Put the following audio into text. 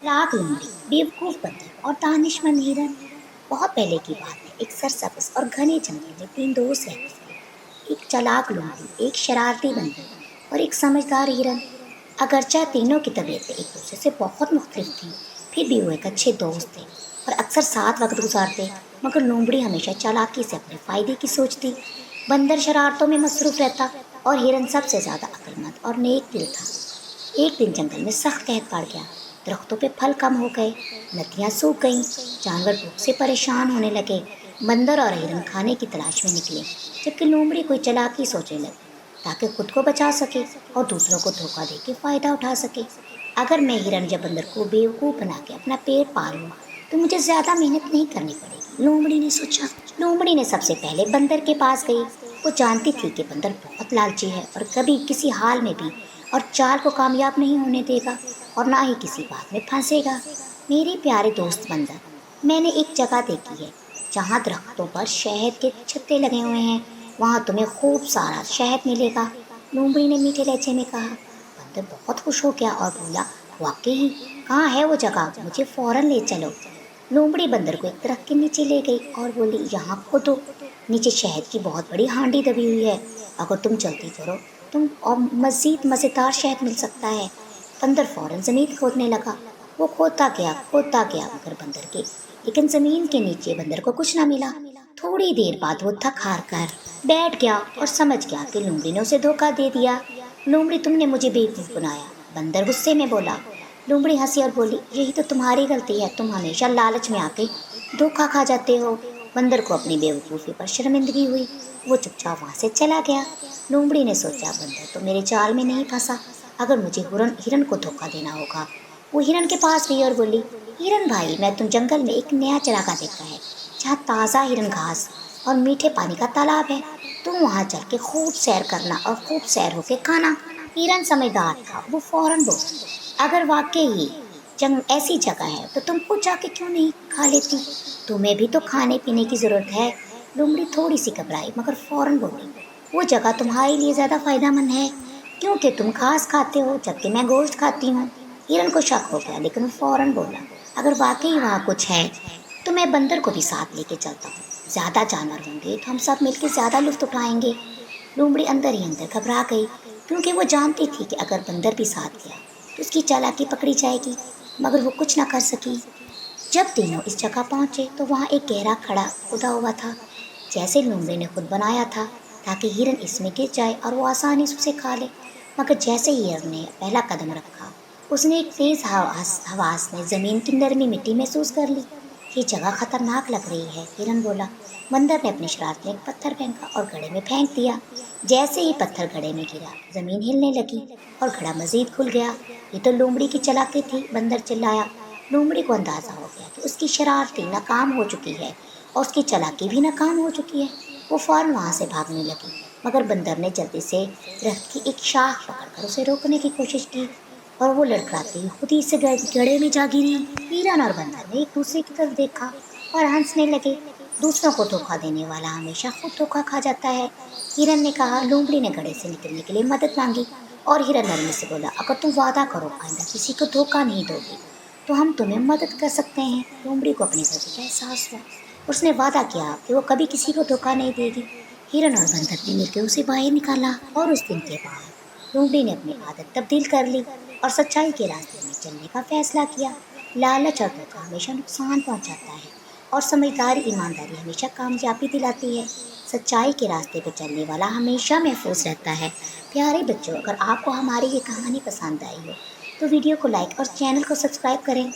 लाख लूमड़ी, बेवकूफ बंदर और दानिशमंद हिरन। बहुत पहले की बात है। एक सरसब्ज और घने जंगल में तीन दोस्त रहते थे। एक चालाक लूमड़ी, एक शरारती बंदर और एक समझदार हिरन। अगरचे तीनों की तबीयतें एक दूसरे से बहुत मुख्तलिफ थीं, फिर भी वो एक अच्छे दोस्त थे और अक्सर साथ वक्त गुजारते। मगर लूमड़ी हमेशा चालाकी से अपने फायदे की सोचती, बंदर शरारतों में मसरूफ रहता और हिरन सबसे ज्यादा अक्लमंद और नेक दिल था। एक दिन जंगल में सख्त कहत पड़ गया। दरख्तों पे फल कम हो गए, नदियां सूख गईं, जानवर भूख से परेशान होने लगे। बंदर और हिरन खाने की तलाश में निकले, जबकि लोमड़ी कोई चालाकी सोचने लगी ताकि खुद को बचा सके और दूसरों को धोखा दे के फायदा उठा सके। अगर मैं हिरन या बंदर को बेवकूफ बना के अपना पेट पाल लूं, तो मुझे ज्यादा मेहनत नहीं करनी पड़ेगी, लोमड़ी ने सोचा। लोमड़ी ने सबसे पहले बंदर के पास गई। वो जानती थी कि बंदर बहुत लालची है और कभी किसी हाल में भी और चाल को कामयाब नहीं होने देगा और ना ही किसी बात में फंसेगा। मेरे प्यारे दोस्त बंदर, मैंने एक जगह देखी है जहाँ दरख्तों पर शहद के छत्ते लगे हुए हैं। वहाँ तुम्हें खूब सारा शहद मिलेगा, लोमड़ी ने मीठे लहजे में कहा। बंदर बहुत खुश हो गया और बोला, वाकई? कहाँ है वो जगह? मुझे फौरन ले चलो। लोमड़ी बंदर को एक दरख्त के नीचे ले गई और बोली, यहाँ खोदो, नीचे शहद की बहुत बड़ी हांडी दबी हुई है। अगर तुम जल्दी करो तुम और मजीद मजेदार शहद मिल सकता है। बंदर फौरन जमीन खोदने लगा। वो खोदता गया मगर बंदर के लेकिन जमीन के नीचे बंदर को कुछ ना मिला। थोड़ी देर बाद वो थक हार कर बैठ गया और समझ गया कि लोमड़ी ने उसे धोखा दे दिया। लोमड़ी, तुमने मुझे बेवकूफ बनाया, बंदर गुस्से में बोला। लोमड़ी हंसी और बोली, यही तो तुम्हारी गलती है, तुम हमेशा लालच में आके धोखा खा जाते हो। बंदर को अपनी बेवकूफ़ी पर शर्मिंदगी हुई। वो चुपचाप वहां से चला गया। लोमड़ी ने सोचा, बंदर तो मेरे जाल में नहीं फंसा, अगर मुझे हिरन को धोखा देना होगा। वो हिरन के पास गई और बोली, हिरन भाई, मैं तुम जंगल में एक नया चरागा देखा है जहाँ ताज़ा हिरन घास और मीठे पानी का तालाब है। तुम वहां चल के खूब सैर करना और खूब सैर होके खाना। हिरन समझदार था, वो फौरन बोला, अगर वाकई जंग ऐसी जगह है तो तुम खुद जाके क्यों नहीं खा लेती? तुम्हें भी तो खाने पीने की जरूरत है। लोमड़ी थोड़ी सी घबराई मगर फौरन बोली, वो जगह तुम्हारे लिए ज्यादा फायदेमंद है क्योंकि तुम घास खाते हो जबकि मैं गोश्त खाती हूँ। हिरन को शक हो गया लेकिन वो फौरन बोला, अगर वाकई वहाँ कुछ है तो मैं बंदर को भी साथ लेके चलता हूँ। ज्यादा जानवर होंगे तो हम सब मिलकर ज्यादा लुत्फ उठाएंगे। लोमड़ी अंदर ही अंदर घबरा गई क्योंकि वो जानती थी कि अगर बंदर भी साथ गया तो उसकी चालाकी पकड़ी जाएगी, मगर वो कुछ ना कर सकी। जब तीनों इस जगह पहुंचे तो वहां एक गहरा खड़ा खुदा हुआ था, जैसे लोमड़ी ने खुद बनाया था ताकि हिरन इसमें गिर जाए और वो आसानी से उसे खा ले। मगर जैसे ही हिरन ने पहला कदम रखा, उसने एक तेज हवास में जमीन की नरमी मिट्टी महसूस कर ली। ये जगह खतरनाक लग रही है, हिरन बोला। बंदर ने अपनी शरारत में एक पत्थर फेंका और घड़े में फेंक दिया। जैसे ही पत्थर घड़े में गिरा, जमीन हिलने लगी और घड़ा मजीद खुल गया। ये तो लोमड़ी की चालाकी थी, बंदर चिल्लाया। लोमड़ी को अंदाजा हो गया कि उसकी शरारती नाकाम हो चुकी है और उसकी चालाकी भी नाकाम हो चुकी है। वो फौरन वहां से भागने लगी, मगर बंदर ने जल्दी से दरख्त की एक शाख पकड़कर उसे रोकने की कोशिश की और वो लड़खड़ाती हुई खुद ही से गड्ढे में जा गिरी। हिरन और बंदर ने एक दूसरे की तरफ देखा और हंसने लगे। दूसरों को धोखा देने वाला हमेशा खुद धोखा खा जाता है, हिरन ने कहा। लोमड़ी ने घड़े से निकलने के लिए मदद मांगी और हिरन नरमी से बोला, अगर तुम वादा करो आइंदा किसी को धोखा नहीं दोगे तो हम तुम्हें मदद कर सकते हैं। लोमड़ी को अपनी गलती का एहसास हुआ। उसने वादा किया कि वो कभी किसी को धोखा नहीं देगी। हिरन और बंदर ने मिलकर उसे बाहर निकाला और उस दिन के बाद लोमड़ी ने अपनी आदत तब्दील कर ली और सच्चाई के रास्ते में चलने का फैसला किया। लालच और धोखा हमेशा नुकसान पहुंचाता है और समझदारी ईमानदारी हमेशा कामयाबी दिलाती है। सच्चाई के रास्ते पर चलने वाला हमेशा महफूज रहता है। प्यारे बच्चों, अगर आपको हमारी ये कहानी पसंद आई हो तो वीडियो को लाइक और चैनल को सब्सक्राइब करें।